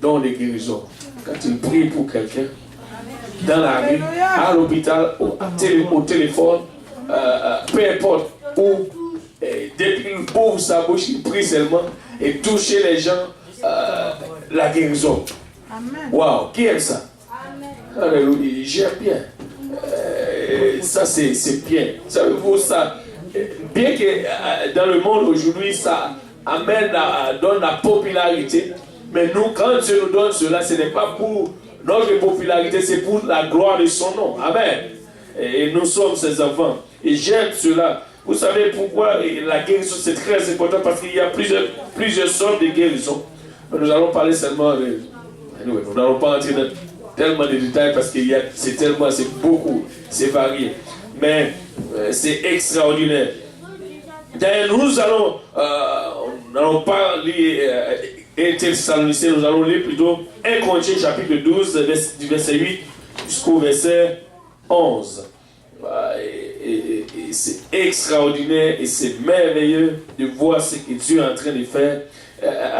don de guérison. Quand il prie pour quelqu'un, dans la rue, à l'hôpital, au téléphone, peu importe où, dès qu'il ouvre sa bouche, il prie seulement et toucher les gens, la guérison. Waouh, qui aime ça? Alléluia, j'aime bien. Ça, c'est bien. Savez-vous, ça, bien que dans le monde aujourd'hui, ça donne la popularité, mais nous, quand Dieu nous donne cela, ce n'est pas pour notre popularité, c'est pour la gloire de son nom. Amen. Et nous sommes ses enfants. Et j'aime cela. Vous savez pourquoi la guérison, c'est très important, parce qu'il y a plusieurs sortes de guérisons. Nous allons parler seulement de... Nous n'allons pas entrer dans tellement de détails, parce que c'est beaucoup, c'est varié. Mais c'est extraordinaire. D'ailleurs, nous n'allons pas lire Thessaloniciens, nous allons lire plutôt 1 Corinthiens chapitre 12, du verset 8 jusqu'au verset 11. Et c'est extraordinaire et c'est merveilleux de voir ce que Dieu est en train de faire.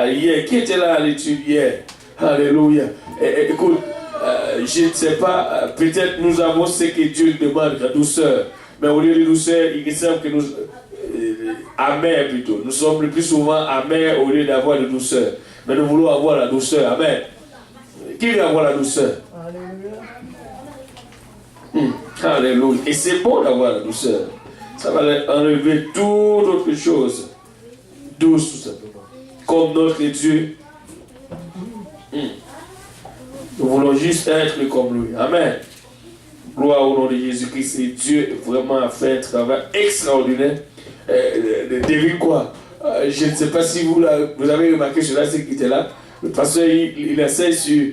Hier, qui était là à l'étude hier? Alléluia. Écoute, je ne sais pas, peut-être nous avons ce que Dieu demande, la douceur. Mais au lieu de douceur, il semble que nous... amers plutôt. Nous sommes le plus souvent amers au lieu d'avoir de douceur. Mais nous voulons avoir la douceur. Amen. Qui veut avoir la douceur? Alléluia. Et c'est bon d'avoir la douceur. Ça va enlever toute autre chose. Douce, tout simplement. Comme notre Dieu. Nous voulons juste être comme lui. Amen. Gloire au nom de Jésus-Christ. Et Dieu vraiment a fait un travail extraordinaire. Devine quoi? Je ne sais pas si vous avez remarqué cela, c'est qui était là. Le pasteur, il enseigne sur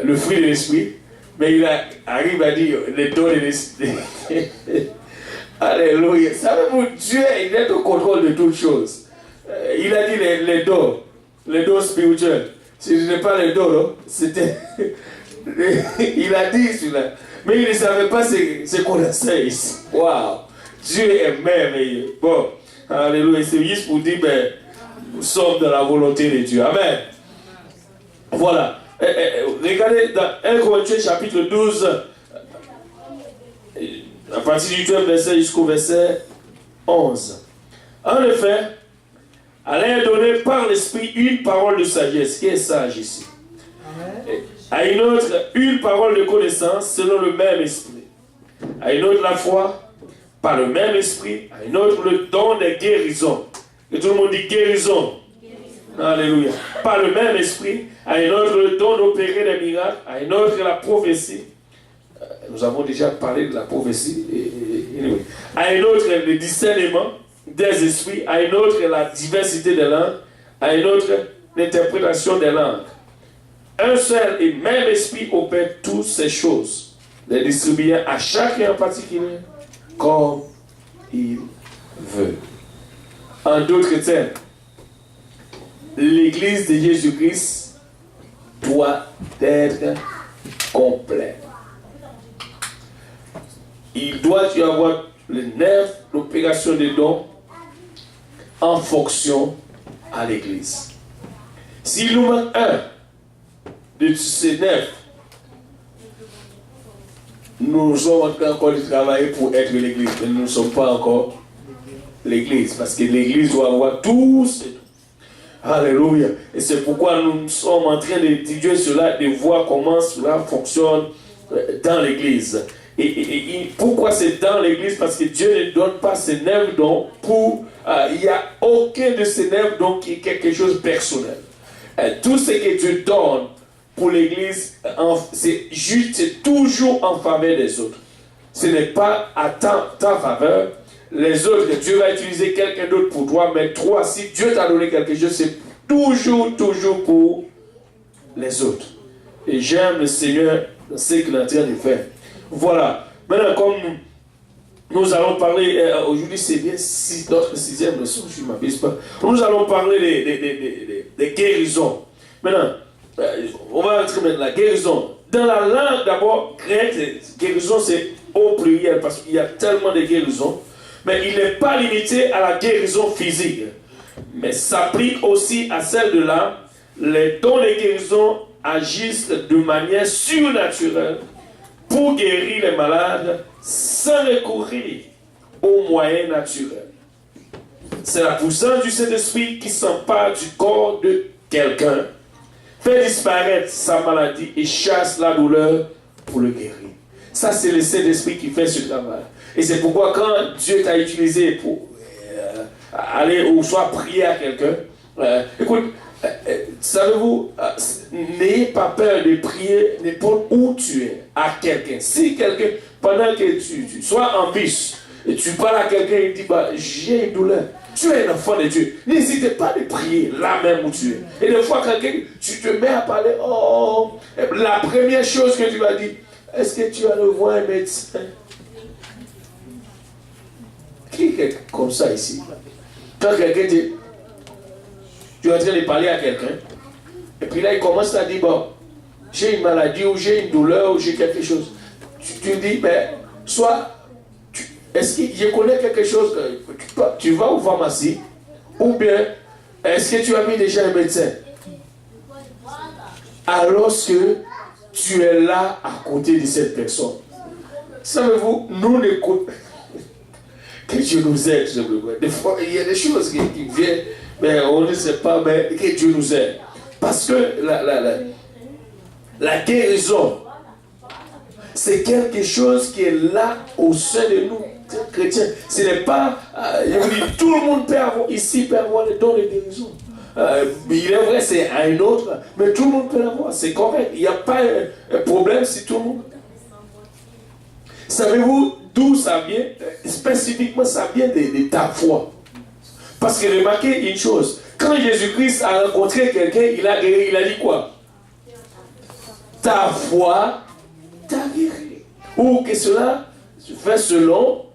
le fruit de l'esprit. Mais il arrive à dire les dons de l'esprit. Alléluia. Savez-vous, Dieu, il est au contrôle de toutes choses. Il a dit les dons spirituels. Si ce n'est pas les dons, non? C'était... il a dit cela. Mais il ne savait pas ce qu'on enseigne ici. Waouh! Dieu est merveilleux. Bon, alléluia. C'est juste pour dire, ben, nous sommes dans la volonté de Dieu. Amen. Voilà. Regardez dans 1 Corinthiens chapitre 12, à partir du 12 verset jusqu'au verset 11. En effet, Allah a donné par l'esprit une parole de sagesse. Qui est sage ici? À une autre, une parole de connaissance selon le même esprit. À une autre, la foi par le même esprit. À une autre, le don des guérisons. Et tout le monde dit guérison. Alléluia. Par le même esprit. À une autre, le don d'opérer des miracles. À une autre, la prophétie. Nous avons déjà parlé de la prophétie. À une autre, le discernement des esprits. À une autre, la diversité des langues. À une autre, l'interprétation des langues. Un seul et même esprit opère toutes ces choses, les distribuant à chacun en particulier comme il veut. En d'autres termes, l'Église de Jésus-Christ doit être complète. Il doit y avoir le nerf, l'opération des dons en fonction à l'Église. S'il nous manque un de ces 9, nous sommes en train encore de travailler pour être l'Église, mais nous ne sommes pas encore l'Église, parce que l'Église doit avoir tous. Alléluia. Et c'est pourquoi nous sommes en train d'étudier cela, de voir comment cela fonctionne dans l'Église. Et pourquoi c'est dans l'Église? Parce que Dieu ne donne pas ces 9 dons pour... il n'y a aucun de ces 9 dons qui est quelque chose de personnel. Tout ce que Dieu donne pour l'Église, c'est toujours en faveur des autres. Ce n'est pas à ta faveur. Les autres, Dieu va utiliser quelqu'un d'autre pour toi, mais toi, si Dieu t'a donné quelque chose, c'est toujours pour les autres. Et j'aime le Seigneur, ce qu'il est en train de faire. Voilà. Maintenant, comme nous allons parler, aujourd'hui c'est bien notre 6e leçon, je ne m'abuse pas. Nous allons parler des guérisons. Maintenant, on va entrer maintenant la guérison. Dans la langue d'abord grecque, guérison c'est au pluriel parce qu'il y a tellement de guérisons. Mais il n'est pas limité à la guérison physique. Mais s'applique aussi à celle de l'âme, les dons de guérison agissent de manière surnaturelle pour guérir les malades sans recourir aux moyens naturels. C'est la puissance du Saint-Esprit qui s'empare du corps de quelqu'un, fait disparaître sa maladie et chasse la douleur pour le guérir. Ça, c'est le Saint-Esprit qui fait ce travail. Et c'est pourquoi quand Dieu t'a utilisé pour aller ou soit prier à quelqu'un, écoute, savez-vous, n'ayez pas peur de prier n'importe où tu es, à quelqu'un. Si quelqu'un, pendant que tu sois en bus, et tu parles à quelqu'un et dit, bah, j'ai une douleur. Tu es un enfant de Dieu. N'hésitez pas de prier là même où tu es. Et des fois, quelqu'un, tu te mets à parler, oh, la première chose que tu vas dire, est-ce que tu vas le voir un médecin? Qui est comme ça ici? Quand quelqu'un dit, tu es en train de parler à quelqu'un, et puis là, il commence à dire, bon, j'ai une maladie, ou j'ai une douleur, ou j'ai quelque chose. Tu dis, mais, soit, est-ce que je connais quelque chose, tu vas aux pharmacies, ou bien, est-ce que tu as mis déjà un médecin? Alors que tu es là à côté de cette personne. Savez-vous, nous n'écoutons. Que Dieu nous aide, simplement. Des fois, il y a des choses qui viennent, mais on ne sait pas, mais que Dieu nous aide. Parce que la guérison, c'est quelque chose qui est là au sein de nous, chrétiens. Ce n'est pas, je vous dis, tout le monde peut avoir, ici peut avoir le don de guérison. Il est vrai, c'est à un autre, mais tout le monde peut l'avoir, c'est correct. Il n'y a pas un problème si tout le monde. Savez-vous d'où ça vient? Spécifiquement, ça vient de ta foi. Parce que remarquez une chose, quand Jésus-Christ a rencontré quelqu'un, il a guéri, il a dit quoi? Ta foi t'a guéri. Ou que cela se fait selon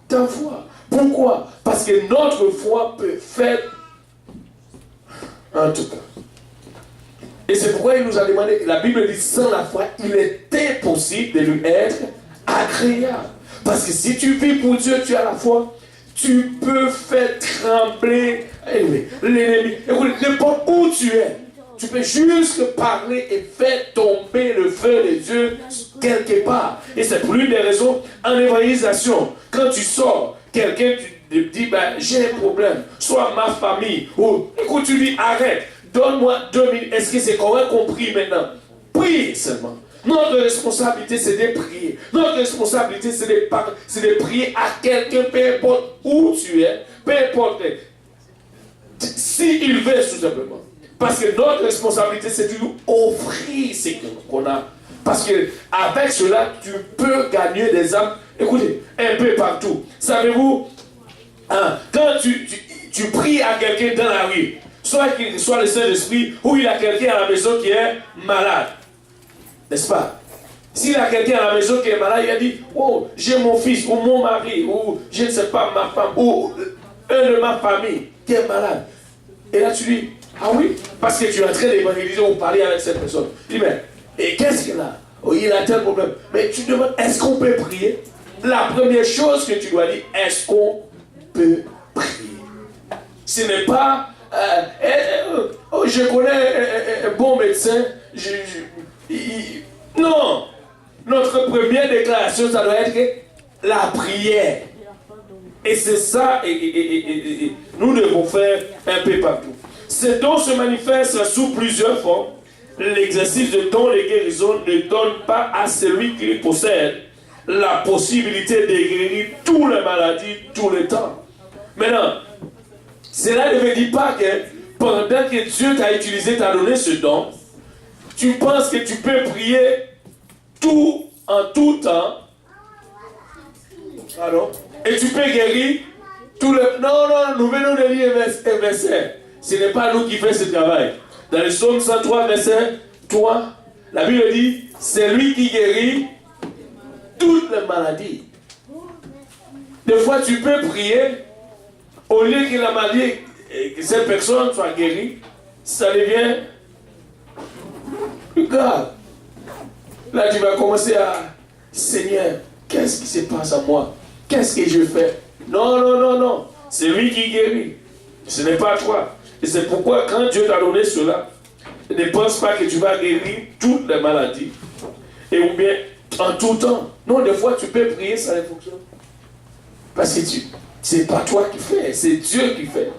ta foi. Pourquoi? Parce que notre foi peut faire en tout cas. Et c'est pourquoi il nous a demandé, la Bible dit, sans la foi, il est impossible de lui être agréable. Parce que si tu vis pour Dieu, tu as la foi, tu peux faire trembler l'ennemi. Écoute, n'importe où tu es, tu peux juste parler et faire tomber le feu de Dieu quelque part. Et c'est pour l'une des raisons, en évangélisation, quand tu sors, quelqu'un te dit, ben, j'ai un problème, soit ma famille, ou écoute, tu dis, arrête, donne-moi 2 minutes. Est-ce que c'est correct qu'on prie maintenant? Prie seulement. Notre responsabilité, c'est de prier. Notre responsabilité, c'est de prier à quelqu'un, peu importe où tu es, peu importe s'il veut, tout simplement. Parce que notre responsabilité, c'est de lui offrir ce qu'on a. Parce que avec cela, tu peux gagner des âmes, écoutez, un peu partout. Savez-vous, hein, quand tu pries à quelqu'un dans la rue, soit qu'il soit le Saint-Esprit, ou il y a quelqu'un à la maison qui est malade, n'est-ce pas? S'il y a quelqu'un à la maison qui est malade, il a dit, oh, j'ai mon fils, ou mon mari, ou je ne sais pas, ma femme, ou un de ma famille qui est malade. Et là tu dis, ah oui, parce que tu es en train d'évangéliser ou parler avec cette personne. Tu dis, mais, et qu'est-ce qu'il a? Oh, il a tel problème. Mais tu demandes, est-ce qu'on peut prier? La première chose que tu dois dire, est-ce qu'on peut prier? Ce n'est pas, oh, je connais un bon médecin, non, notre première déclaration, ça doit être la prière. Et c'est ça, et nous devons faire un peu partout. Ces dons se manifestent sous plusieurs formes. L'exercice de dons de guérison ne donne pas à celui qui les possède la possibilité de guérir toutes les maladies tout le temps. Maintenant, cela ne veut dire pas que pendant que Dieu t'a utilisé, t'a donné ce don, tu penses que tu peux prier tout en tout temps. Alors, et tu peux guérir tout le... Non, nous venons de lire un verset. Ce n'est pas nous qui faisons ce travail. Dans le psaume 103, verset 3, la Bible dit, c'est lui qui guérit toutes les maladies. Des fois, tu peux prier, au lieu que la maladie, que cette personne soit guérie, ça devient plus grave. Là, tu vas commencer à, Seigneur, qu'est-ce qui se passe à moi? Qu'est-ce que je fais? Non. C'est lui qui guérit. Ce n'est pas toi. Et c'est pourquoi quand Dieu t'a donné cela, ne pense pas que tu vas guérir toutes les maladies. Et ou bien en tout temps. Non, des fois tu peux prier, ça ne fonctionne. Parce que c'est pas toi qui fais, c'est Dieu qui fait.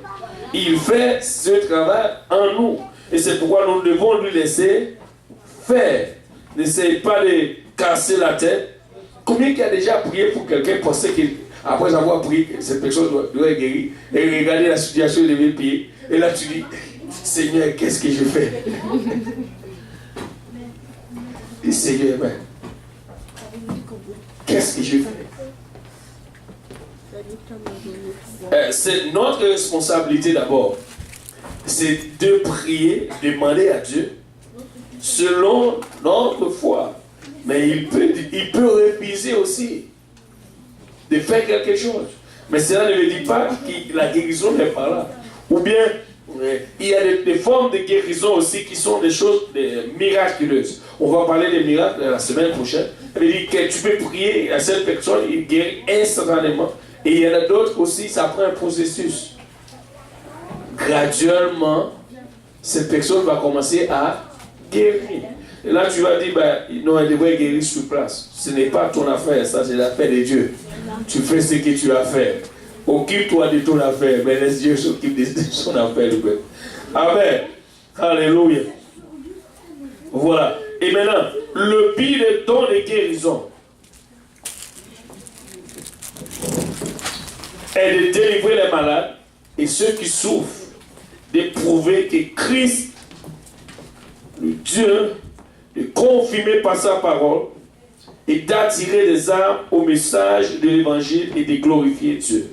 Il fait ce travail en nous. Et c'est pourquoi nous devons lui laisser faire. N'essayez pas de casser la tête. Combien qui a déjà prié pour quelqu'un pensait qu'après avoir prié, cette personne doit être guérie, et regarder la situation, il devait prier. Et là tu dis, Seigneur, qu'est-ce que je fais? Et Seigneur, ben, qu'est-ce que je fais? C'est notre responsabilité d'abord. C'est de prier, demander à Dieu selon notre foi. Mais il peut refuser aussi de faire quelque chose. Mais cela ne veut dire pas que la guérison n'est pas là. Ou bien, il y a des formes de guérison aussi qui sont des choses miraculeuses. On va parler des miracles la semaine prochaine. Ça veut dire que tu peux prier à cette personne, il guérit instantanément. Et il y en a d'autres aussi, ça prend un processus. Graduellement, cette personne va commencer à guérir. Et là, tu vas dire, ben, non, elle devrait guérir sur place. Ce n'est pas ton affaire, ça, c'est l'affaire de Dieu. Tu fais ce que tu as fait. Occupe-toi de ton affaire, mais laisse Dieu s'occuper de son affaire. Amen. Alléluia. Voilà. Et maintenant, le pire des dons de guérison est de délivrer les malades et ceux qui souffrent, d'éprouver que Christ, le Dieu, de confirmer par sa parole et d'attirer les âmes au message de l'évangile et de glorifier Dieu.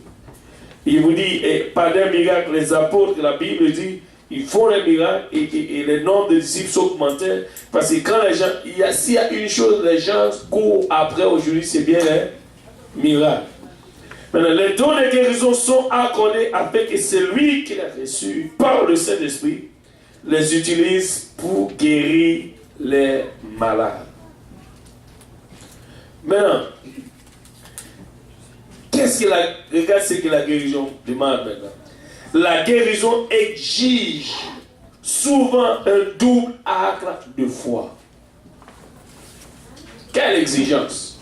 Il vous dit, par des miracles, les apôtres, la Bible dit, ils font les miracles et le nombre de disciples s'augmentait. Parce que quand les gens, s'il y a une chose, les gens courent après aujourd'hui, c'est bien les miracles. Maintenant, les dons de guérison sont accordés afin que celui qui l'a reçu par le Saint-Esprit les utilise pour guérir les malades. Maintenant, regarde ce que la guérison demande maintenant. La guérison exige souvent un double acte de foi. Quelle exigence?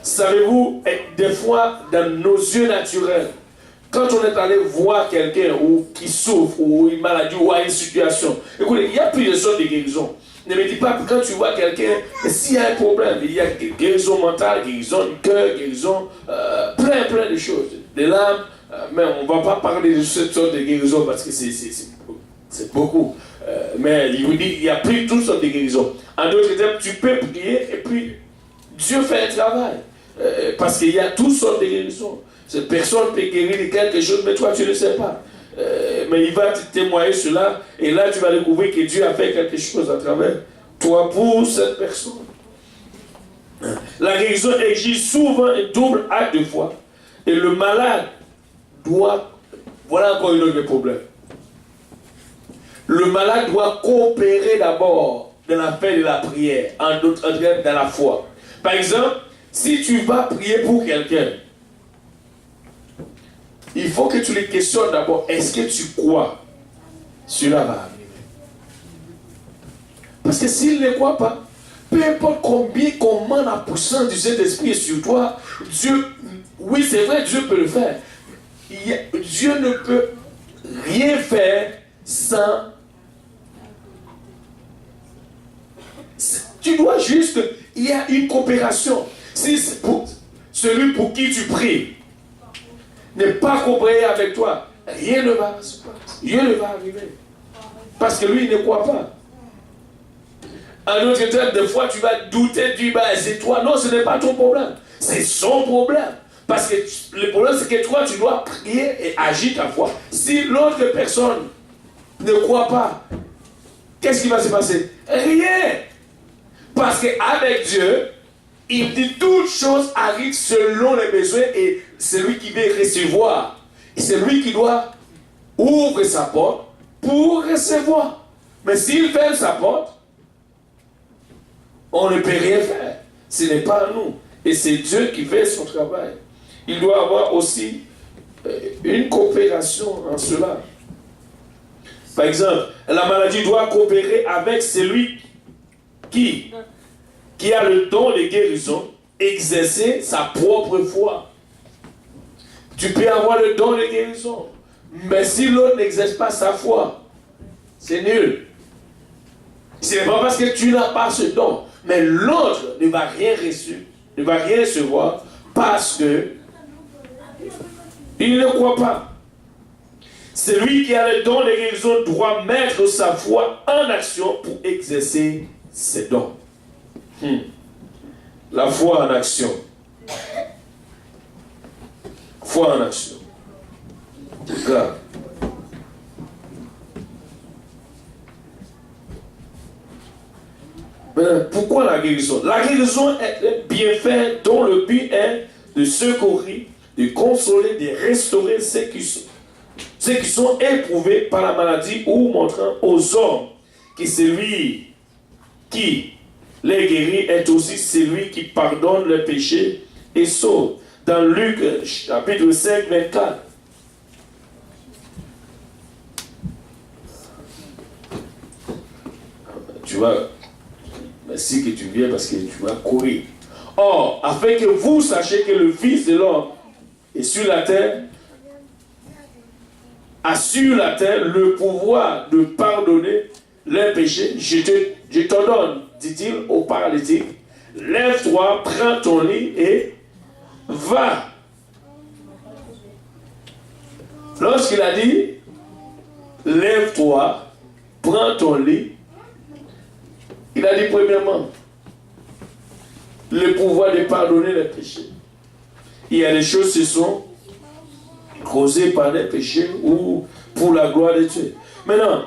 Savez-vous, des fois, dans nos yeux naturels, quand on est allé voir quelqu'un qui souffre, ou une maladie, ou à une situation, écoutez, il y a plusieurs sortes de guérisons. Ne me dis pas que quand tu vois quelqu'un, s'il y a un problème, il y a guérison mentale, guérison du cœur, guérison, plein de choses. Des larmes, mais on ne va pas parler de cette sorte de guérison parce que c'est beaucoup. Mais il vous dit, il y a plus toutes sortes de guérisons. En d'autres termes, tu peux prier et puis Dieu fait un travail. Parce qu'il y a toutes sortes de guérisons. Cette personne peut guérir de quelque chose, mais toi tu ne sais pas. Mais il va te témoigner cela, et là tu vas découvrir que Dieu a fait quelque chose à travers toi pour cette personne. La guérison exige souvent un double acte de foi, et le malade doit, voilà encore une autre problème. Le malade doit coopérer d'abord dans la paix de la prière, en d'autres termes dans la foi. Par exemple, si tu vas prier pour quelqu'un, il faut que tu les questionnes d'abord. Est-ce que tu crois? Cela va arriver. Parce que s'il ne croit pas, peu importe comment la puissance du Saint-Esprit est sur toi, Dieu, oui c'est vrai, Dieu peut le faire. Dieu ne peut rien faire sans... Tu dois juste... Il y a une coopération. Si c'est pour celui pour qui tu pries n'est pas coopéré avec toi, rien ne va se passer. Rien ne va arriver. Parce que lui, il ne croit pas. En d'autres termes, des fois, tu vas douter, tu vas c'est toi. Non, ce n'est pas ton problème. C'est son problème. Parce que le problème, c'est que toi, tu dois prier et agir ta foi. Si l'autre personne ne croit pas, qu'est-ce qui va se passer? Rien. Parce qu'avec Dieu, il dit toutes choses arrivent selon les besoins et celui qui veut recevoir. Et c'est lui qui doit ouvrir sa porte pour recevoir. Mais s'il ferme sa porte, on ne peut rien faire. Ce n'est pas à nous. Et c'est Dieu qui fait son travail. Il doit avoir aussi une coopération en cela. Par exemple, la maladie doit coopérer avec celui qui a le don de guérison, exercer sa propre foi. Tu peux avoir le don de guérison, mais si l'autre n'exerce pas sa foi, c'est nul. Ce n'est pas parce que tu n'as pas ce don, mais l'autre ne va rien recevoir parce que il ne croit pas. Celui qui a le don de guérison doit mettre sa foi en action pour exercer ses dons. La foi en action. Foi en action. Regarde. Pourquoi la guérison? La guérison est un bienfait dont le but est de secourir, de consoler, de restaurer ceux qui sont éprouvés par la maladie ou montrant aux hommes que celui qui les guérit est aussi celui qui pardonne les péchés et sauve. Dans Luc chapitre 5, 24. Tu vois, merci que tu viens parce que tu vas courir. Or, afin que vous sachiez que le Fils de l'homme est sur la terre, a sur la terre le pouvoir de pardonner les péchés, je te donne, dit-il au paralytique, lève-toi, prends ton lit et va. Lorsqu'il a dit, lève-toi, prends ton lit, il a dit premièrement, le pouvoir de pardonner les péchés. Il y a des choses qui sont causées par des péchés ou pour la gloire de Dieu. Maintenant,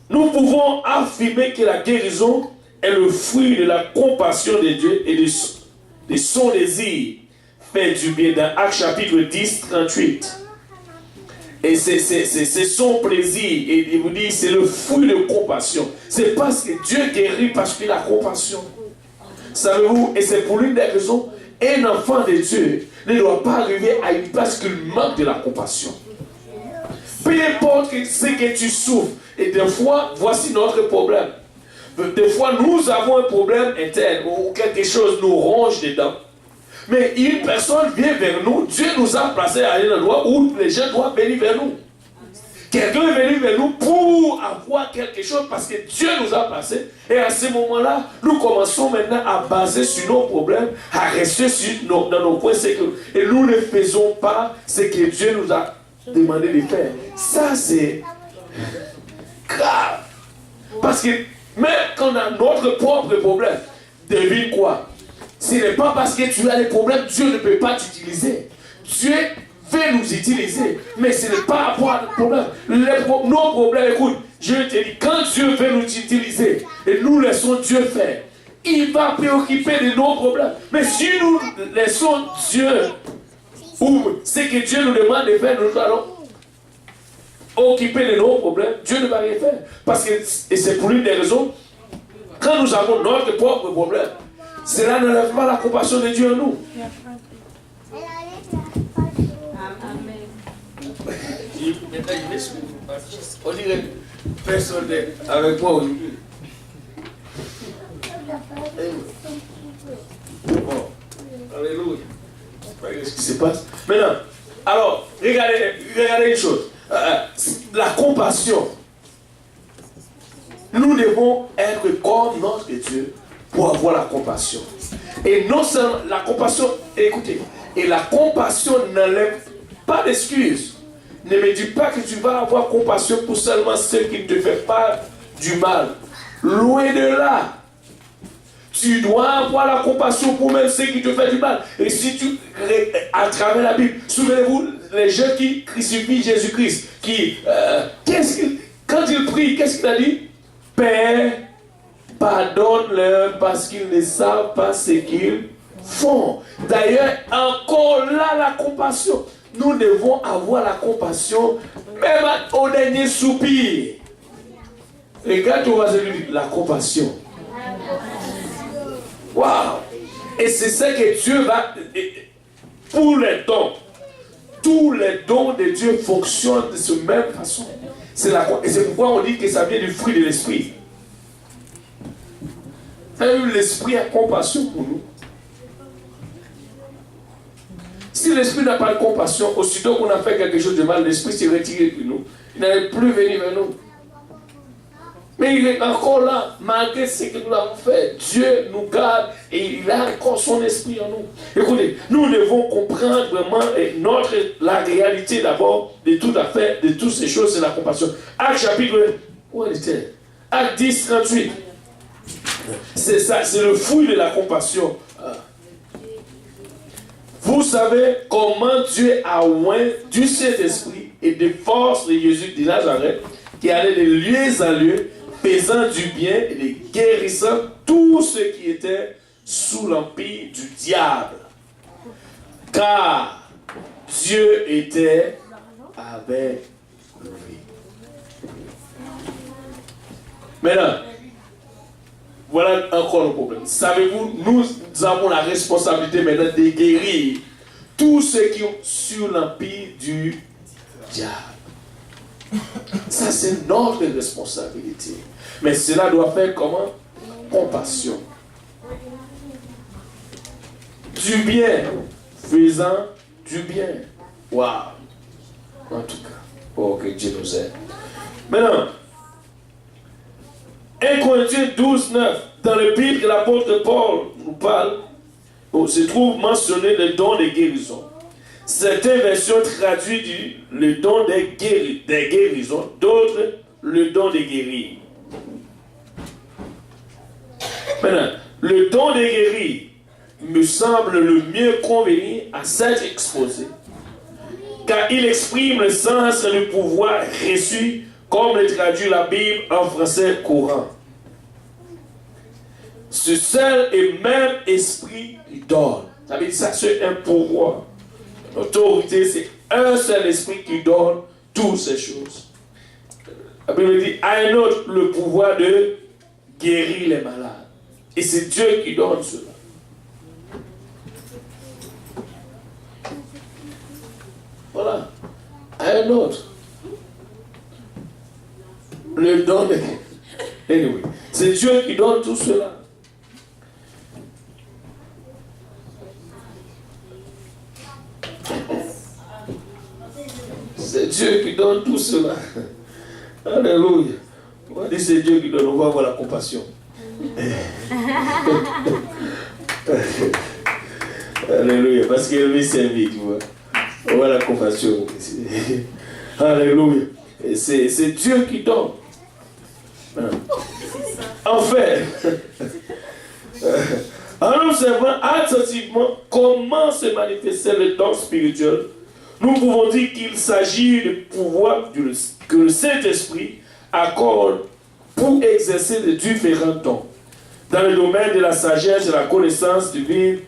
nous pouvons affirmer que la guérison est le fruit de la compassion de Dieu et de son désir fait du bien. Dans Actes chapitre 10, 38. Et c'est son plaisir. Et il vous dit, c'est le fruit de compassion. C'est parce que Dieu guérit parce qu'il a compassion. Savez-vous, et c'est pour l'une des raisons, un enfant de Dieu ne doit pas arriver à une place qu'il manque de la compassion. Peu importe ce que tu souffres. Et des fois, voici notre problème. Des fois, nous avons un problème interne ou quelque chose nous ronge dedans. Mais une personne vient vers nous, Dieu nous a placés à un endroit où les gens doivent venir vers nous. Quelqu'un est venu vers nous pour avoir quelque chose parce que Dieu nous a placés. Et à ce moment-là, nous commençons maintenant à baser sur nos problèmes, à rester dans nos points. Et nous ne faisons pas ce que Dieu nous a demandé de faire. Ça, c'est grave. Parce que même quand on a notre propre problème, devine quoi? Ce n'est pas parce que tu as des problèmes, Dieu ne peut pas t'utiliser. Dieu veut nous utiliser, mais ce n'est pas à rapport à nos problèmes. Nos problèmes, écoute, je te dis, quand Dieu veut nous utiliser et nous laissons Dieu faire, il va préoccuper de nos problèmes. Mais si nous laissons Dieu, ou ce que Dieu nous demande de faire, nous allons occuper de nos problèmes, Dieu ne va rien faire. Parce que, et c'est pour l'une des raisons, quand nous avons notre propre problème, cela n'enlève pas la compassion de Dieu en nous. On dirait personne n'est avec moi aujourd'hui. Bon, alléluia. Qu'est-ce qui se passe? Maintenant, alors, regardez une chose. La compassion. Nous devons être comme notre Dieu pour avoir la compassion. Et non seulement la compassion, écoutez, et la compassion n'enlève pas d'excuses. Ne me dis pas que tu vas avoir compassion pour seulement ceux qui ne te font pas du mal. Loin de là. Tu dois avoir la compassion pour même ceux qui te font du mal. Et si tu, à travers la Bible, souvenez-vous, les gens qui crucifient Jésus-Christ, quand il prie, qu'est-ce qu'il a dit? Père, pardonne-leur parce qu'ils ne savent pas ce qu'ils font. D'ailleurs, encore là, la compassion. Nous devons avoir la compassion, même au dernier soupir. Regarde où va se dire la compassion. Waouh! Et c'est ça que Dieu va. Pour les dons, tous les dons de Dieu fonctionnent de cette même façon. Et c'est pourquoi on dit que ça vient du fruit de l'esprit. L'esprit a compassion pour nous. Si l'esprit n'a pas de compassion, aussitôt qu'on a fait quelque chose de mal, l'esprit s'est retiré de nous. Il n'allait plus venir vers nous. Mais il est encore là, malgré ce que nous avons fait. Dieu nous garde et il a encore son esprit en nous. Écoutez, nous devons comprendre vraiment la réalité d'abord de tout à fait, de toutes ces choses, c'est la compassion. Acte chapitre, où était Acte 10, 38. C'est ça, c'est le fruit de la compassion. Vous savez comment Dieu a oint du Saint-Esprit et de force de Jésus de Nazareth, qui allait de lieu en lieu, faisant du bien et guérissant tous ceux qui étaient sous l'empire du diable. Car Dieu était avec lui. Maintenant, voilà encore le problème. Savez-vous, nous avons la responsabilité maintenant de guérir tous ceux qui ont sur l'empire du diable. Ça, c'est notre responsabilité. Mais cela doit faire comment? Compassion. Du bien, faisant du bien. Waouh! En tout cas, oh, que Dieu nous aide. Maintenant, 1 Corinthiens 12, 9, dans l'épître que l'apôtre Paul nous parle, se trouve mentionné le don de guérison. Certaines versions traduisent le don des guérisons, d'autres le don de guérir. Maintenant, le don de guérir me semble le mieux convenir à cet exposé, car il exprime le sens et le pouvoir reçu comme le traduit la Bible en français courant. Ce seul et même esprit qui donne. Ça veut dire ça, c'est un pouvoir. L'autorité, c'est un seul esprit qui donne toutes ces choses. La Bible dit, à un autre le pouvoir de guérir les malades. Et c'est Dieu qui donne cela. Voilà. À un autre. Le don de... Anyway, c'est Dieu qui donne tout cela. C'est Dieu qui donne tout cela. Alléluia. On va dire c'est Dieu qui donne, on va avoir la compassion. Alléluia. Parce qu'il veut servir, tu vois. On va avoir la compassion. Alléluia. C'est Dieu qui donne. En fait, en observant attentivement comment se manifestait le don spirituel, nous pouvons dire qu'il s'agit du pouvoir que le Saint-Esprit accorde pour exercer les différents dons. Dans le domaine de la sagesse, de la connaissance divine,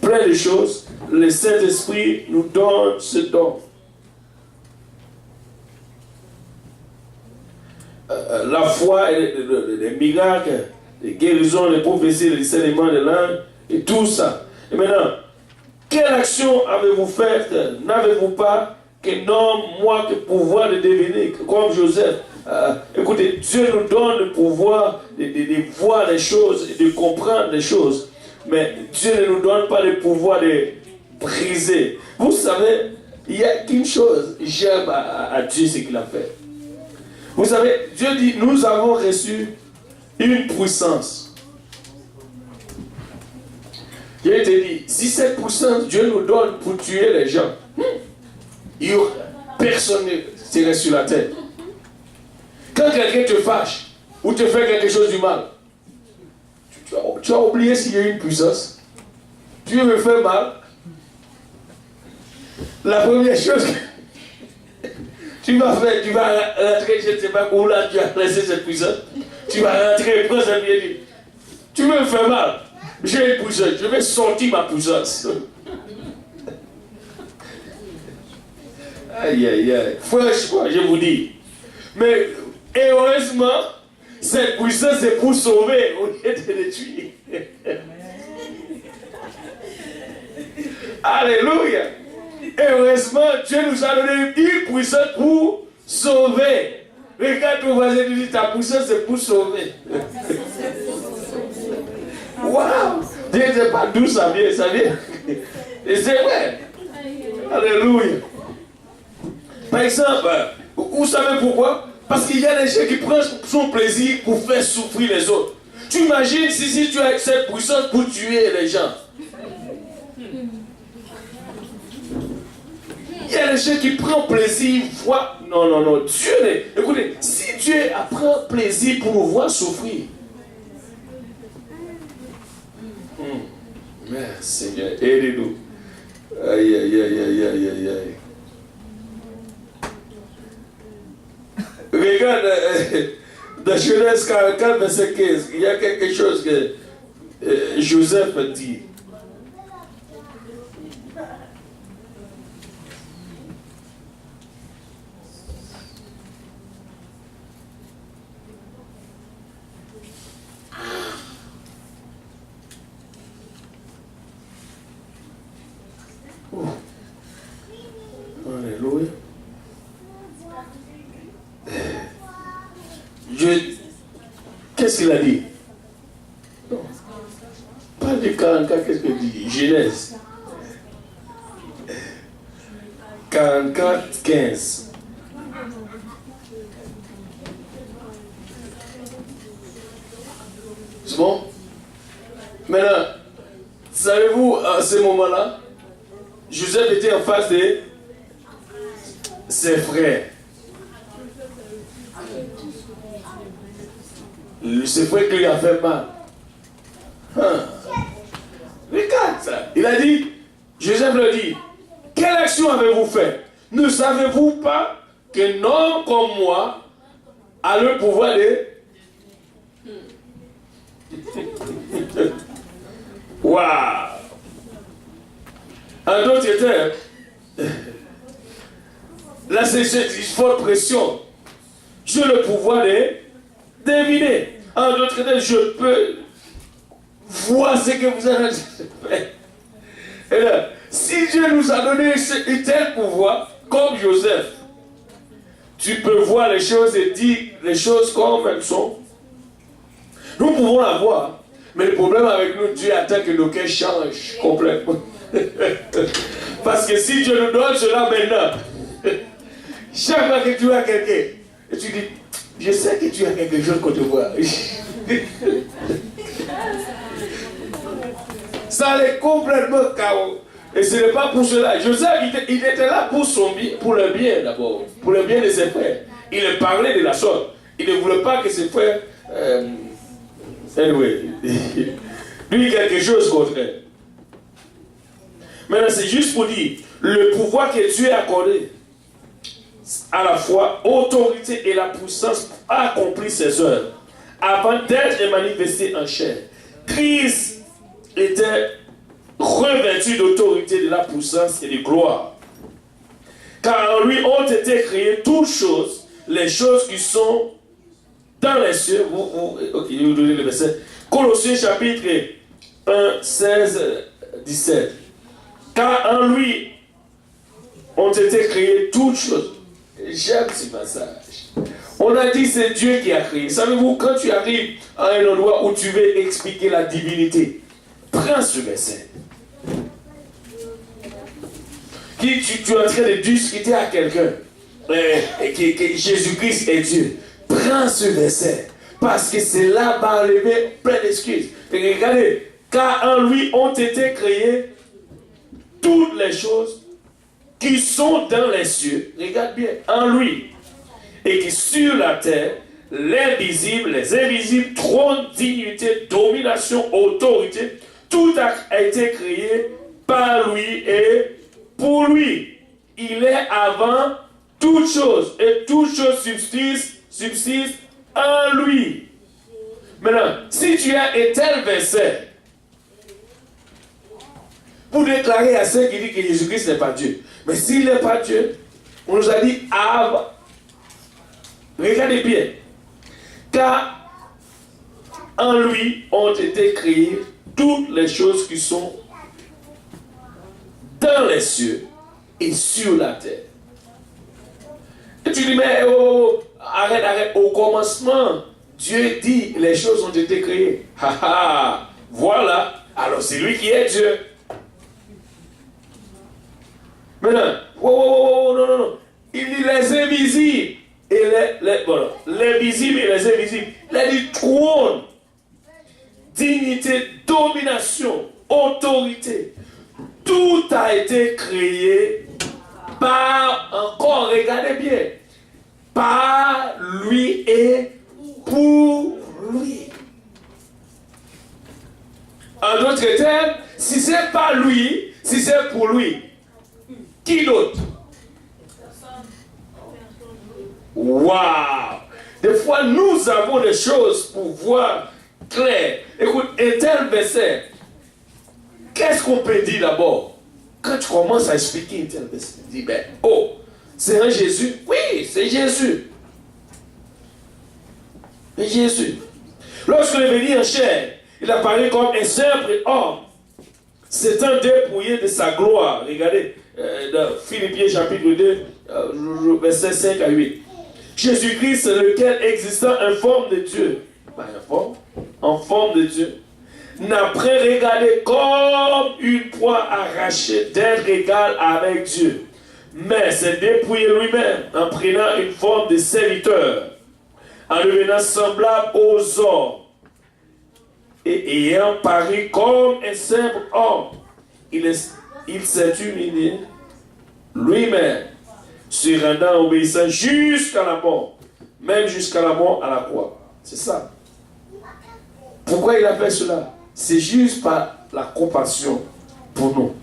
plein de choses, le Saint-Esprit nous donne ce don. La foi, les miracles, les guérisons, les prophéties, les discernements de langue, et tout ça. Et maintenant, quelle action avez-vous faite? N'avez-vous pas qu'un homme, moi, que pouvoir de devenir, comme Joseph? Écoutez, Dieu nous donne le pouvoir de voir les choses et de comprendre les choses. Mais Dieu ne nous donne pas le pouvoir de briser. Vous savez, il n'y a qu'une chose, j'aime à Dieu ce qu'il a fait. Vous savez, Dieu dit, nous avons reçu une puissance. Dieu te dit, si cette puissance, Dieu nous donne pour tuer les gens, personne ne serait sur la terre. Quand quelqu'un te fâche ou te fait quelque chose du mal, tu as oublié s'il y a une puissance. Dieu me fait mal. La première chose que tu vas faire, tu vas rentrer, je ne sais pas où là tu as laissé cette puissance. Tu vas rentrer, prends ça bien dit. Tu me fais mal. J'ai une puissance, je vais sortir ma puissance. Aïe, aïe, aïe. Franchement, je vous dis. Mais heureusement, cette puissance est pour sauver au lieu de les tuer. Alléluia. Et heureusement, Dieu nous a donné une puissance pour sauver. Regarde ton voisin et dit, ta puissance c'est pour sauver. Waouh! Dieu ne sait pas d'où ça vient, ça vient. Et c'est vrai. Alléluia. Par exemple, vous savez pourquoi? Parce qu'il y a des gens qui prennent son plaisir pour faire souffrir les autres. Tu imagines si tu as cette puissance pour tuer les gens. Il y a des gens qui prennent plaisir, voient. Non. Dieu n'est. Écoutez, si Dieu prend plaisir pour nous voir souffrir. Merci Seigneur, aidez-nous. Aïe. Regarde, dans Genèse 44, verset 15, il y a quelque chose que Joseph dit. Alléluia. Qu'est-ce qu'il a dit? Pas du 44, qu'est-ce qu'il dit? Genèse 44, 15. C'est bon? Maintenant, savez-vous, à ce moment-là, Joseph était en face de ses frères. Ses frères qui lui a fait mal. Regarde ça. Il a dit, Joseph leur dit, quelle action avez-vous fait? Ne savez-vous pas qu'un homme comme moi a le pouvoir de... Waouh! En d'autres termes, là c'est une forte pression. J'ai le pouvoir de deviner. En d'autres termes, je peux voir ce que vous avez fait. Et là, si Dieu nous a donné un tel pouvoir, comme Joseph, tu peux voir les choses et dire les choses comme elles sont. Nous pouvons la voir, mais le problème avec nous, Dieu attend que nos cœurs changent complètement. Parce que si Dieu nous donne cela maintenant, chaque fois que tu as quelqu'un, et tu dis, je sais que tu as quelque chose qu'on te voit. Ça allait complètement chaos. Et ce n'est pas pour cela. Joseph, il était là pour son bien, pour le bien d'abord, pour le bien de ses frères. Il parlait de la sorte. Il ne voulait pas que ses frères... anyway, lui, quelque chose contre elle. Maintenant, c'est juste pour dire, le pouvoir que Dieu a accordé, à la fois autorité et la puissance pour accomplir ses œuvres, avant d'être manifesté en chair. Christ était revêtu d'autorité, de la puissance et de gloire. Car en lui ont été créées toutes choses, les choses qui sont dans les cieux. Ok, je vais vous donner le verset. Colossiens chapitre 1, 16, 17. Car en lui ont été créées toutes choses. J'aime ce passage. On a dit c'est Dieu qui a créé. Savez-vous, quand tu arrives à un endroit où tu veux expliquer la divinité, prends ce verset. Tu es en train de discuter à quelqu'un que Jésus-Christ est Dieu. Prends ce verset. Parce que c'est là va enlever plein d'excuses. Regardez, car en lui ont été créées toutes les choses qui sont dans les cieux, regarde bien, en lui, et qui sur la terre, les visibles, les invisibles, trône, dignité, domination, autorité, tout a été créé par lui et pour lui. Il est avant toutes choses, et toutes choses subsistent en lui. Maintenant, si tu as un tel verset, pour déclarer à ceux qui disent que Jésus-Christ n'est pas Dieu. Mais s'il n'est pas Dieu, on nous a dit avant. Regardez bien. Car en lui ont été créées toutes les choses qui sont dans les cieux et sur la terre. Et tu dis, mais arrête, au commencement, Dieu dit, les choses ont été créées. Voilà, alors c'est lui qui est Dieu. Maintenant, non. Il dit les invisibles et les visibles et les invisibles. Il a dit trône, dignité, domination, autorité. Tout a été créé par, encore, regardez bien, par lui et pour lui. En d'autres termes, si c'est pas lui, si c'est pour lui, qui d'autre? Waouh! Des fois, nous avons des choses pour voir clair. Écoute, un tel verset, qu'est-ce qu'on peut dire d'abord? Quand tu commences à expliquer un tel verset, tu dis, ben, oh, c'est un Jésus? Oui, c'est Jésus. C'est Jésus. Lorsqu'il est venu en chair, il apparaît comme un simple homme. C'est un dépouillé de sa gloire. Regardez, dans Philippiens chapitre 2, versets 5 à 8. Jésus-Christ, lequel existant en forme de Dieu, en forme de Dieu, n'a pas regardé comme une proie arrachée d'être égal avec Dieu, mais s'est dépouillé lui-même en prenant une forme de serviteur, en devenant semblable aux hommes, et ayant paru comme un simple homme, il s'est humilié lui-même, se rendant obéissant jusqu'à la mort, même jusqu'à la mort à la croix. C'est ça. Pourquoi il a fait cela? C'est juste par la compassion pour nous.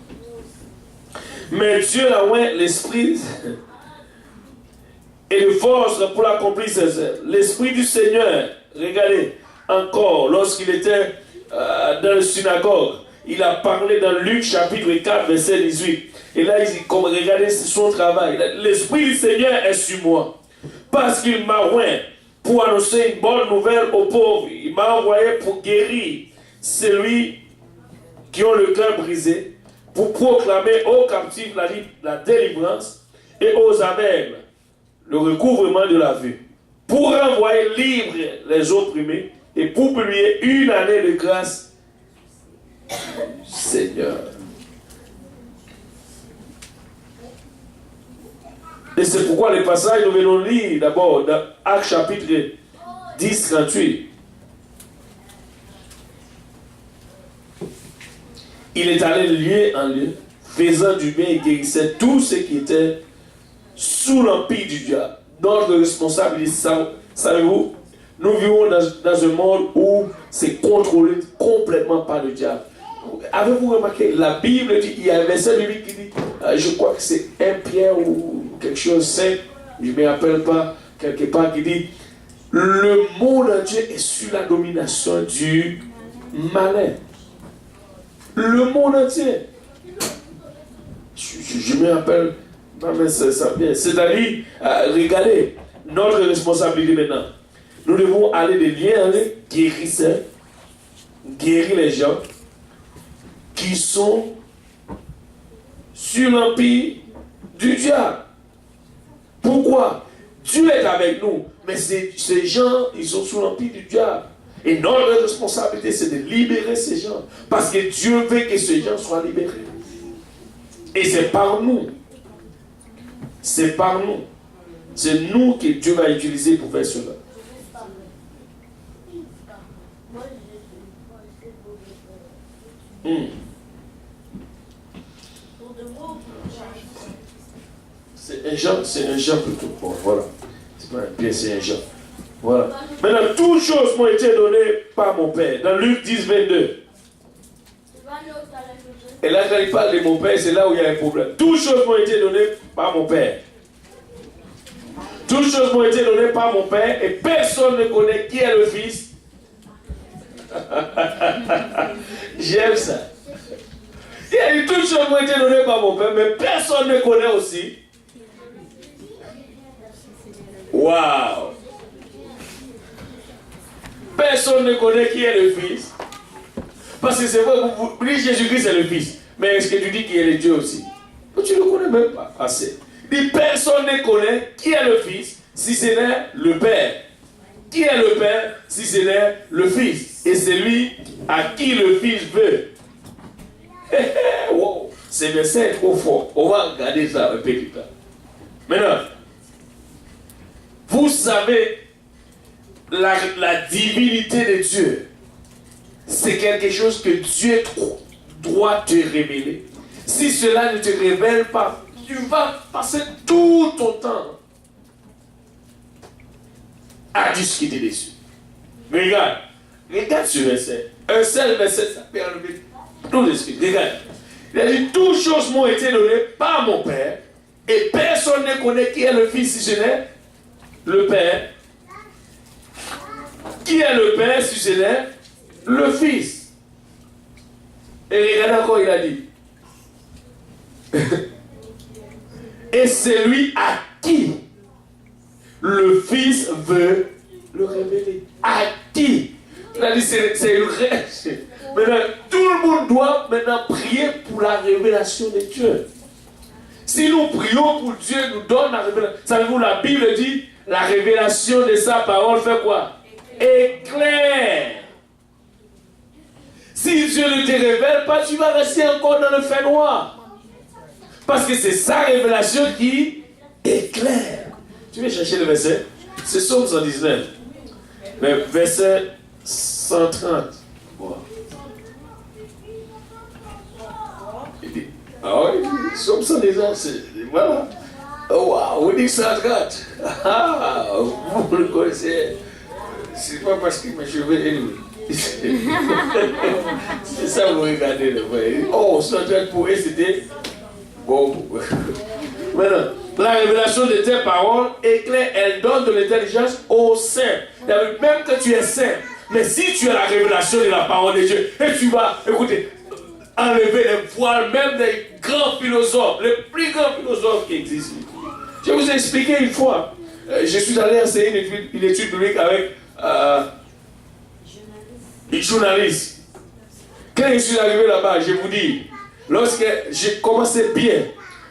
Mais Dieu a oint l'esprit et de force pour l'accomplir ses œuvres. L'esprit du Seigneur, regardez, encore, lorsqu'il était dans la synagogue, il a parlé dans Luc chapitre 4, verset 18. Et là, comme regardez son travail. L'Esprit du Seigneur est sur moi. Parce qu'il m'a oint pour annoncer une bonne nouvelle aux pauvres. Il m'a envoyé pour guérir celui qui ont le cœur brisé, pour proclamer aux captifs la délivrance et aux aveugles le recouvrement de la vue, pour renvoyer libres les opprimés et pour publier une année de grâce Seigneur. Et c'est pourquoi le passage nous venons lire d'abord dans Actes chapitre 10, 38. Il est allé de lieu en lieu, faisant du bien et guérissait tous ceux qui étaient sous l'empire du diable. Notre responsabilité, savez-vous, nous vivons dans un monde où c'est contrôlé complètement par le diable. Avez-vous remarqué, la Bible dit, il y a un verset biblique qui dit, je crois que c'est 1 Pierre ou quelque chose simple, je ne me rappelle pas, quelque part, qui dit, le monde entier est sous la domination du malin. Le monde entier. Je me rappelle, c'est-à-dire, regardez, notre responsabilité maintenant. Nous devons aller de lien en lien, guérir les gens qui sont sur l'empire du diable. Pourquoi? Dieu est avec nous, mais ces gens, ils sont sous l'empire du diable. Et notre responsabilité, c'est de libérer ces gens. Parce que Dieu veut que ces gens soient libérés. Et c'est par nous. C'est par nous. C'est nous que Dieu va utiliser pour faire cela. C'est un Jean plutôt. Bon, voilà. C'est pas un Pierre, c'est un Jean. Voilà. Maintenant, toutes choses m'ont été données par mon Père. Dans Luc 10, 22. Et là, quand il parle de mon Père, c'est là où il y a un problème. Toutes choses m'ont été données par mon Père. Toutes choses m'ont été données par mon Père et personne ne connaît qui est le Fils. J'aime ça. Il a dit toutes choses m'ont été données par mon Père, mais personne ne connaît aussi. Waouh! Personne ne connaît qui est le Fils. Parce que c'est vrai, vous dites Jésus-Christ est le Fils. Mais est-ce que tu dis qu'il est le Dieu aussi? Tu ne le connais même pas assez. Il dit, personne ne connaît qui est le Fils, si ce n'est le Père. Qui est le Père, si ce n'est le Fils. Et c'est lui à qui le Fils veut. Wow. Ce verset est trop fort. On va regarder ça un peu plus tard. Maintenant, vous savez, la divinité de Dieu, c'est quelque chose que Dieu doit te révéler. Si cela ne te révèle pas, tu vas passer tout ton temps à discuter dessus. Regarde ce verset. Un seul verset, ça peut enlever tout l'esprit. Regarde. Il a dit, toutes choses m'ont été données par mon Père, et personne ne connaît qui est le Fils si ce n'est le Père. Qui est le Père si ce n'est le Fils. Et regarde encore, il a dit. Et c'est lui à qui le Fils veut le révéler. À qui? Il a dit, c'est une règle. Maintenant, tout le monde doit maintenant prier pour la révélation de Dieu. Si nous prions pour Dieu, nous donne la révélation. Savez-vous, la Bible dit, la révélation de sa parole fait quoi? Éclair. Si Dieu ne te révèle pas, tu vas rester encore dans le fait noir. Parce que c'est sa révélation qui éclaire. Tu veux chercher le verset? C'est Psaume 119. Le verset 130. Wow. Il dit, ah oui, Psaume 119, voilà. Oh wow, on dit 130. Ah, vous le connaissez. C'est pas parce que mes cheveux c'est ça vous regardez le vrai. Oh, 130 pour eux c'était bon. Maintenant, la révélation de tes paroles éclaire, elle donne de l'intelligence aux saints. Même que tu es saint, mais si tu as la révélation de la parole de Dieu, et tu vas, écoutez, enlever les voiles, même des grands philosophes, les plus grands philosophes qui existent. Je vais vous expliquer une fois. Je suis allé enseigner une étude biblique avec une journaliste. Quand je suis arrivé là-bas, je vous dis, lorsque j'ai commencé bien,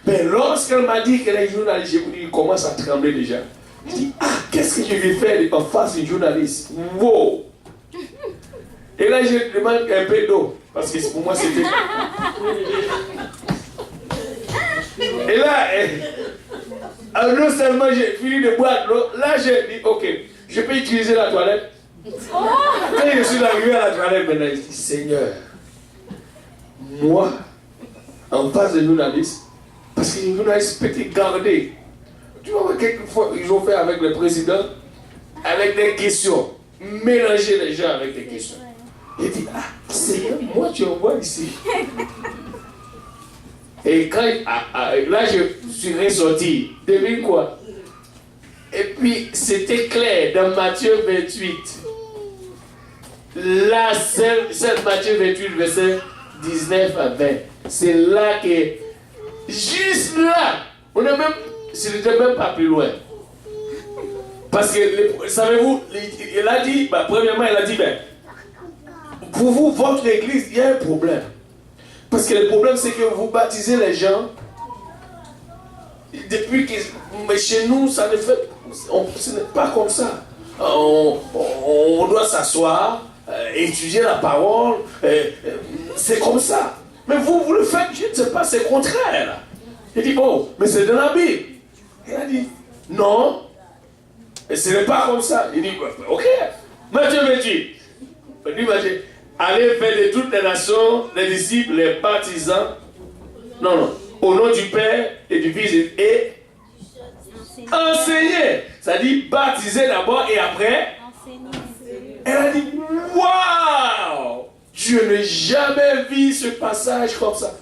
mais lorsqu'elle m'a dit qu'elle est journaliste, je vous dis, il commence à trembler déjà. Je dis, ah, qu'est-ce que je vais faire en face d'une journaliste? Wow! Et là, je demande un peu d'eau, parce que pour moi, c'était... Et là, non seulement j'ai fini de boire de l'eau, là, j'ai dit, ok, je peux utiliser la toilette. Quand je suis arrivé à la toilette, maintenant, je dis, Seigneur, moi, en face de journalistes, parce que les journalistes peuvent te garder. Tu vois, quelquefois, ils ont fait avec le président, avec des questions, mélanger les gens avec des questions. Il dit, ah, Seigneur, moi, tu envoies ici. Et quand, là, je suis ressorti, devine quoi? Et puis, c'était clair, dans Matthieu 28. Là, c'est Matthieu 28, verset 19 à 20. C'est là que, juste là, ce n'était même pas plus loin. Parce que, savez-vous, il a dit, premièrement, il a dit, pour vous, votre église, il y a un problème. Parce que le problème, c'est que vous baptisez les gens, depuis que, mais chez nous, ça ne fait, ce n'est pas comme ça. On doit s'asseoir, étudier la parole, c'est comme ça. Mais vous le faites, je ne sais pas, c'est contraire. Il dit, oh, mais c'est de la Bible. Il a dit, non, et ce n'est pas comme ça. Il dit, ok, Matthieu 28. Il dit, allez faire de toutes les nations, les disciples, les baptisants. Non, au nom du Père et du Fils et enseigner. Ça dit baptiser d'abord et après enseigner. Elle a dit, waouh! Je n'ai jamais vu ce passage comme ça.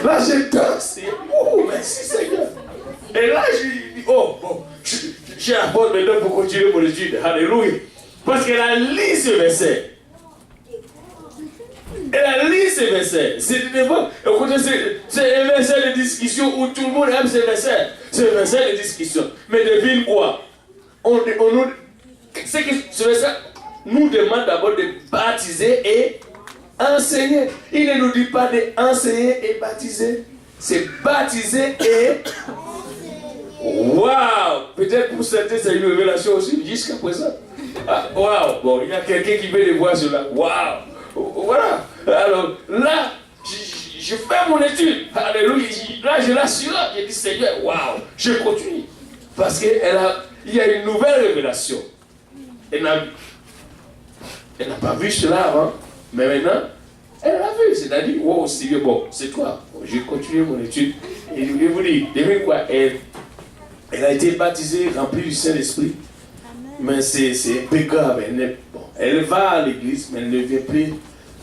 Là, j'ai dansé. Oh, merci Seigneur. Et là, je dis, oh, bon, j'ai la porte maintenant pour continuer mon étude. Alléluia. Parce qu'elle a lu ce verset. Elle a lu ce verset. C'est un verset de discussion où tout le monde aime ce verset. C'est un verset de discussion. Mais devine quoi? C'est que ce verset nous demande d'abord de baptiser et enseigner. Il ne nous dit pas d'enseigner et baptiser. C'est baptiser et... Waouh! Peut-être pour certains, c'est une révélation aussi jusqu'à présent. Waouh! Bon, il y a quelqu'un qui veut les voir sur là. Waouh! Voilà. Alors là, je fais mon étude. Alléluia. Là, je l'assure. Je dis, Seigneur, waouh! Je continue. Parce qu'il y a une nouvelle révélation. Elle n'a pas vu cela avant. Mais maintenant, elle l'a vu. C'est-à-dire, wow, Seigneur, bon, c'est toi. Bon, je continue mon étude. Et je vous dis, devine quoi? Elle a été baptisée, remplie du Saint-Esprit. Mais c'est un peu grave. Elle va à l'église, mais elle ne vient plus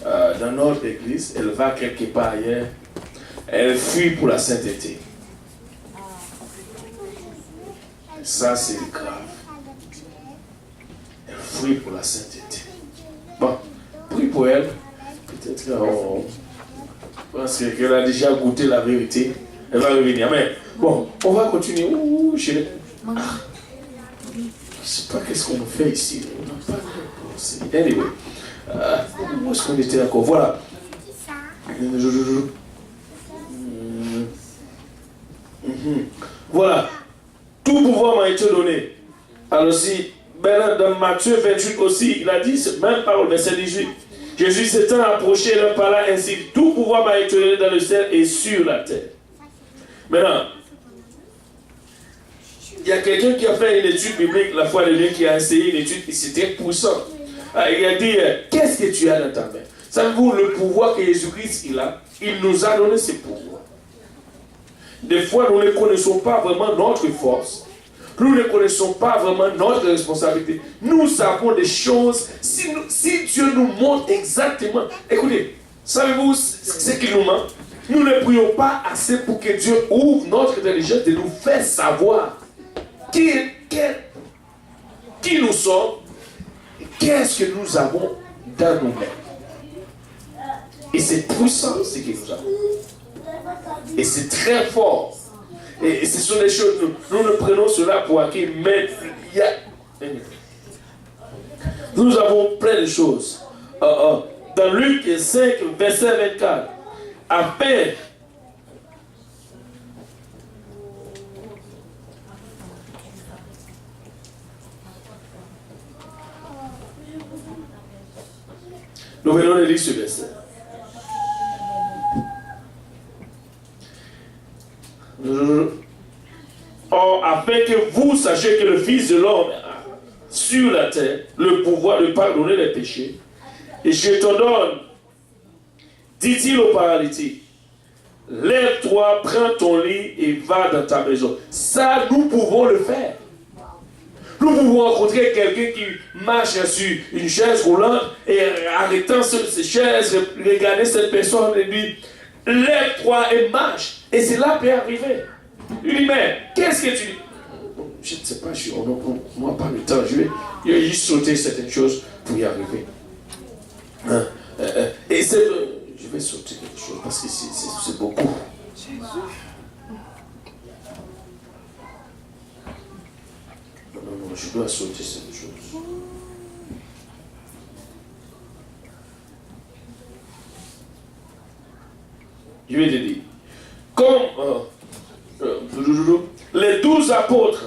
dans notre église. Elle va quelque part ailleurs. Elle fuit pour la sainteté. Ça, c'est grave. Elle fuit pour la sainteté. Bon, prie pour elle. Peut-être qu'on pense qu'elle a déjà goûté la vérité. Elle va revenir. Mais bon, on va continuer. Je ne sais pas qu'est-ce qu'on fait ici. On n'a pas de... Anyway. Où est-ce qu'on était encore? Voilà. Voilà. Tout pouvoir m'a été donné. Alors si, dans Matthieu 28 aussi, il a dit, même parole, verset 18. Jésus s'étant approché et leur parla ainsi. Tout pouvoir m'a été donné dans le ciel et sur la terre. Maintenant, il y a quelqu'un qui a fait une étude biblique la fois dernière, qui a essayé une étude, et c'était puissant. Il a dit, qu'est-ce que tu as dans ta main? Savez-vous, le pouvoir que Jésus-Christ il nous a donné ce pouvoir. Des fois, nous ne connaissons pas vraiment notre force. Nous ne connaissons pas vraiment notre responsabilité. Nous savons des choses. Si Dieu nous montre exactement... Écoutez, savez-vous ce qui nous manque? Nous ne prions pas assez pour que Dieu ouvre notre intelligence et nous fasse savoir qui nous sommes, qu'est-ce que nous avons dans nous-mêmes. Et c'est puissant ce que nous avons. Et c'est très fort. Et ce sont des choses, nous ne prenons cela pour acquis, mais il y a... Nous avons plein de choses. Dans Luc 5, verset 24, à peine nous venons de lire ce verset. Or, afin que vous sachiez que le Fils de l'homme a sur la terre le pouvoir de pardonner les péchés, et je te donne, dit-il au paralytique, lève-toi, prends ton lit et va dans ta maison. Ça, nous pouvons le faire. Nous pouvons rencontrer quelqu'un qui marche sur une chaise roulante et arrêtant cette chaise, regarder cette personne et lui, lève-toi et marche. Et cela peut arriver. Il dit, mais qu'est-ce que tu dis? Je ne sais pas, on n'a pas le temps. Je vais juste sauter certaines choses pour y arriver. Et je vais sauter quelque chose parce que c'est beaucoup. Non, je dois sauter cette chose. Je vais te dire, comme les 12 apôtres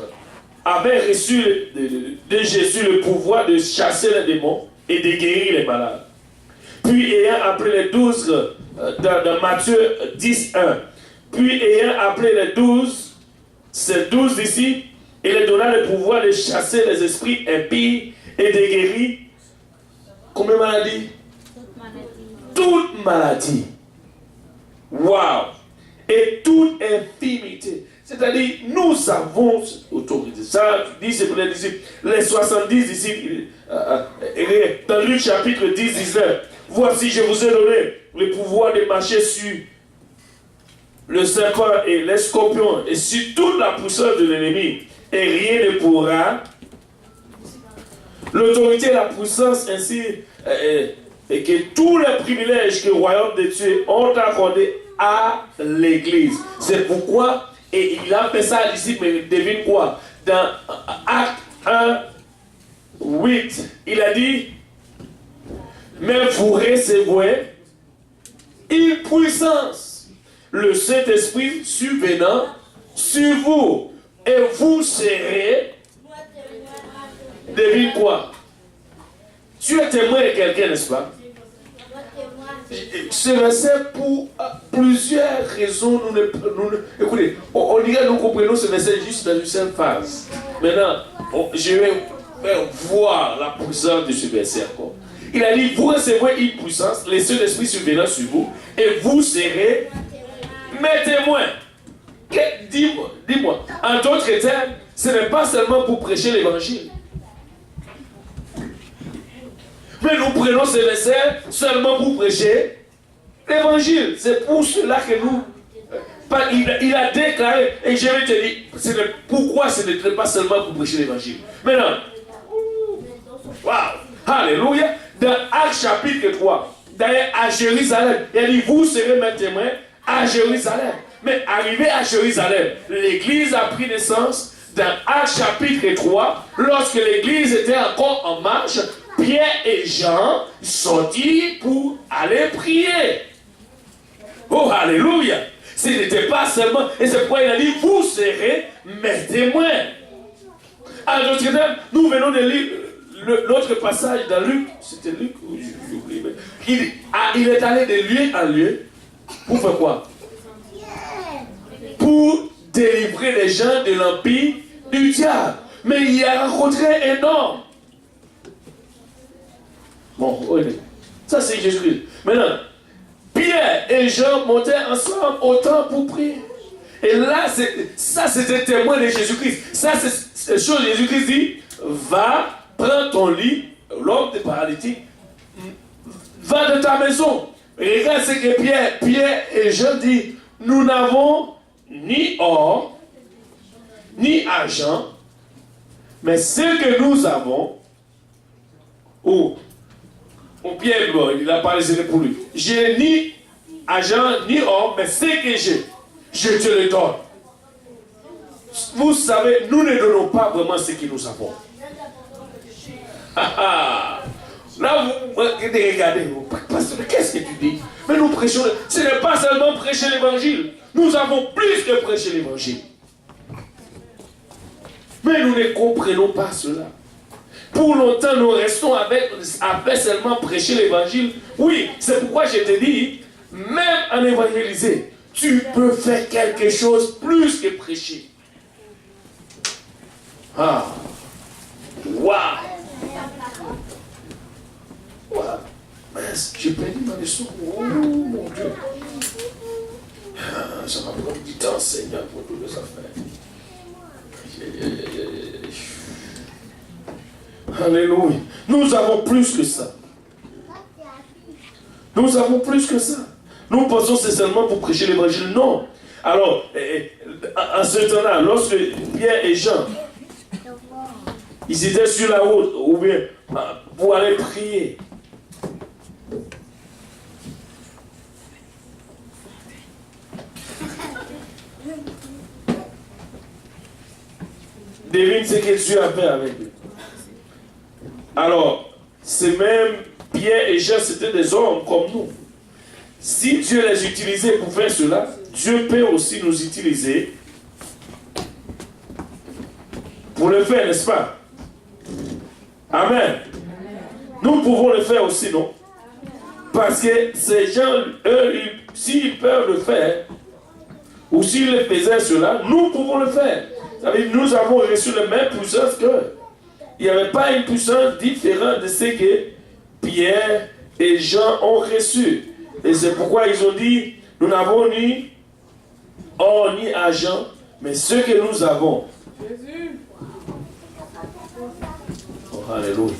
avaient reçu de Jésus le pouvoir de chasser les démons et de guérir les malades. Puis ayant appelé les 12, dans Matthieu 10, 1, puis ayant appelé les 12, ces 12 disciples, il leur donna le pouvoir de chasser les esprits impies et de guérir. Combien de maladies? Toute maladie. Waouh! Et toute infimité. C'est-à-dire, nous avons cette autorité. Ça, dit c'est pour les disciples. Les 70 disciples, dans Luc chapitre 10, 19. Voici, je vous ai donné le pouvoir de marcher sur le serpent et les scorpions et sur toute la puissance de l'ennemi. Et rien ne pourra. L'autorité et la puissance ainsi, et que tous les privilèges que le royaume de Dieu ont accordés à l'Église. C'est pourquoi, et il a fait ça à disciples, mais devine quoi? Dans Acte 1, 8, il a dit, mais vous recevrez une puissance, le Saint-Esprit survenant sur vous, et vous serez, devine quoi? Tu es témoin de quelqu'un, n'est-ce pas? Ce verset, pour plusieurs raisons, écoutez, on dirait que nous comprenons ce verset juste dans une seule phase. Maintenant, je vais voir la puissance de ce verset encore. Il a dit, vous recevrez une puissance, le Saint-Esprit survenant sur vous, et vous serez mes témoins. Dis-moi, en d'autres termes, ce n'est pas seulement pour prêcher l'évangile. Mais nous prenons ce verset seulement pour prêcher l'évangile. C'est pour cela que nous... Il a déclaré, et je vais te dire, pourquoi ce n'est pas seulement pour prêcher l'évangile. Maintenant, waouh, alléluia, dans Actes chapitre 3, d'ailleurs à Jérusalem, il a dit, vous serez mes témoins à Jérusalem. Mais arrivé à Jérusalem, l'église a pris naissance dans Actes chapitre 3, lorsque l'église était encore en marche. Pierre et Jean sortirent pour aller prier. Oh, alléluia. Ce n'était pas seulement, et c'est pourquoi il a dit, vous serez mes témoins. À d'autres termes, nous venons de lire l'autre passage dans Luc, c'était Luc, j'oublie, il est allé de lieu en lieu, pour faire quoi? Pour délivrer les gens de l'empire du diable. Mais il a rencontré un homme. Bon, ça c'est Jésus-Christ. Maintenant, Pierre et Jean montaient ensemble au temple pour prier. Et là, ça c'était témoin de Jésus-Christ. Ça c'est chose Jésus-Christ dit, va, prends ton lit, l'homme de paralytique, va de ta maison. Et regarde ce que Pierre et Jean disent, nous n'avons ni or, ni argent, mais ce que nous avons, Pierre, il a parlé pour lui. J'ai ni argent, ni or, mais ce que j'ai, je te le donne. Vous savez, nous ne donnons pas vraiment ce que nous avons. Là, vous regardez, pasteur, qu'est-ce que tu dis? Mais nous prêchons, ce n'est pas seulement prêcher l'évangile. Nous avons plus que prêcher l'évangile. Mais nous ne comprenons pas cela. Pour longtemps, nous restons avec seulement prêcher l'évangile. Oui, c'est pourquoi je te dis, même en évangéliser, tu peux faire quelque chose plus que prêcher. Ah, waouh! Wow. J'ai perdu ma leçon. Oh mon Dieu. Ça va prendre du temps, Seigneur, pour toutes les affaires. Alléluia. Nous avons plus que ça. Nous avons plus que ça. Nous pensons que c'est seulement pour prêcher l'évangile. Non. Alors, en ce temps-là, lorsque Pierre et Jean, ils étaient sur la route, ou bien pour aller prier. Devine ce que Dieu a fait avec eux. Alors, c'est même Pierre et Jean, c'était des hommes comme nous. Si Dieu les utilisait pour faire cela, Dieu peut aussi nous utiliser pour le faire, n'est-ce pas? Amen. Nous pouvons le faire aussi, non? Parce que ces gens, eux, s'ils peuvent le faire, ou s'ils le faisaient cela, nous pouvons le faire. Ça veut dire, nous avons reçu la même puissance qu'eux. Il n'y avait pas une puissance différente de ce que Pierre et Jean ont reçu. Et c'est pourquoi ils ont dit, nous n'avons ni or ni argent, mais ce que nous avons. Jésus. Oh, alléluia.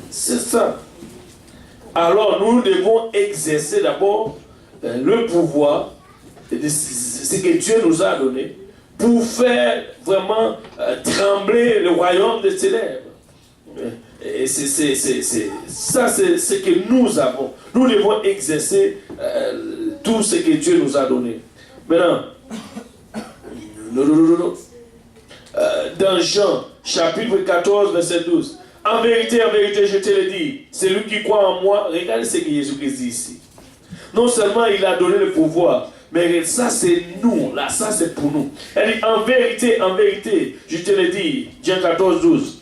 C'est ça. Alors nous devons exercer d'abord le pouvoir de ce que Dieu nous a donné pour faire vraiment trembler le royaume des ténèbres. Et ça, c'est ce que nous avons. Nous devons exercer tout ce que Dieu nous a donné. Maintenant, dans Jean, chapitre 14, verset 12, En vérité, je te le dis, celui qui croit en moi, regardez ce que Jésus-Christ dit ici. Non seulement il a donné le pouvoir, mais ça c'est nous, là, ça c'est pour nous. Elle dit, en vérité, je te le dis, Jean 14, 12.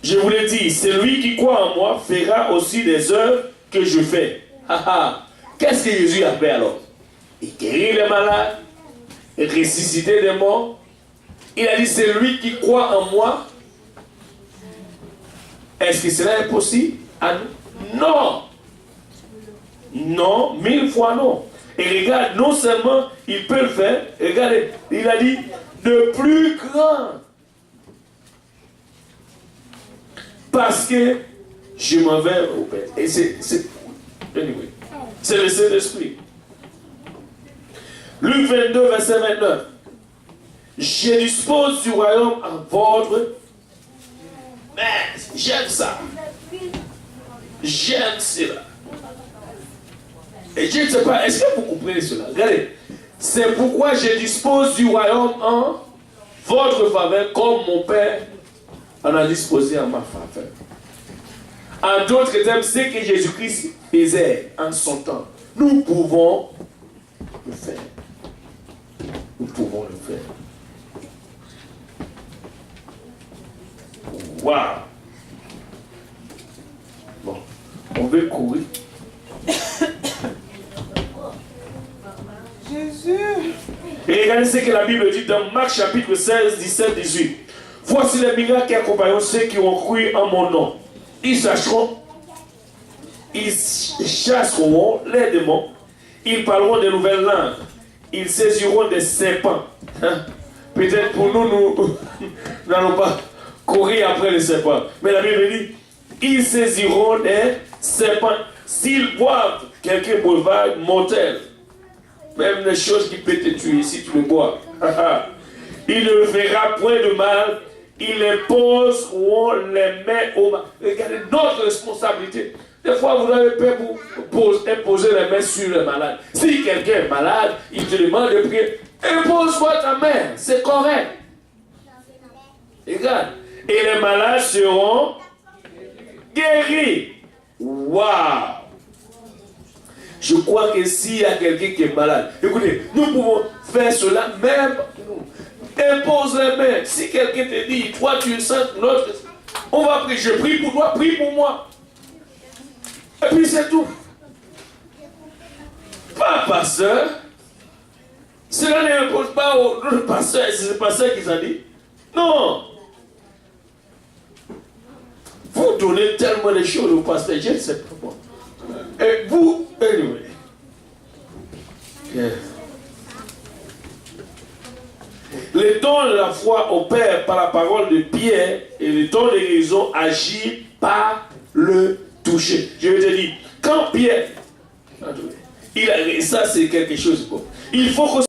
Je vous l'ai dit, celui qui croit en moi fera aussi des œuvres que je fais. Qu'est-ce que Jésus a fait alors? Il guérit les malades, il ressuscité des morts. Il a dit, celui qui croit en moi, est-ce que cela est possible à nous? Non. Non, 1000 fois non. Et regarde, non seulement il peut le faire, regardez, il a dit, de plus grand. Parce que je m'en vais au Père. Et anyway, c'est le Saint-Esprit. Luc 22, verset 29. Je dispose du royaume en votre... Mais j'aime ça. J'aime cela. Et je ne sais pas, est-ce que vous comprenez cela? Regardez. C'est pourquoi je dispose du royaume en votre faveur, comme mon Père en a disposé en ma faveur. En d'autres termes, ce que Jésus-Christ faisait en son temps, nous pouvons le faire. Nous pouvons le faire. Waouh! Bon, on veut courir. Jésus! Et regardez ce que la Bible dit dans Marc chapitre 16, 17, 18. Voici les miracles qui accompagnent ceux qui ont cru en mon nom. Ils chasseront les démons, ils parleront de nouvelles langues, ils saisiront des serpents. Peut-être pour nous n'allons pas courir après les serpents. Mais la Bible dit, ils saisiront des serpents s'ils boivent quelques breuvages mortels. Même les choses qui peuvent te tuer si tu le bois. Il ne fera point de mal. Ils imposeront les mains aux malades. Regardez notre responsabilité. Des fois, vous avez peur pour imposer les mains sur les malades. Si quelqu'un est malade, il te demande de prier. Impose-moi ta main. C'est correct. Regarde. Et les malades seront guéris. Waouh! Je crois que s'il y a quelqu'un qui est malade, écoutez, nous pouvons faire cela même nous. Impose les mains. Si quelqu'un te dit, toi tu es saint, l'autre, on va prier. Je prie pour toi, prie pour moi. Et puis c'est tout. Pas pasteur. Cela n'impose pas au pasteur. C'est le pasteur qui s'en dit. Non. Vous donnez tellement de choses au pasteur, je ne sais pas pourquoi. Et vous, anyway. Yeah. Le don de la foi opère par la parole de Pierre et le don de guérison agit par le toucher. Je vais te dire, quand Pierre, ça c'est quelque chose de bon. Il faut que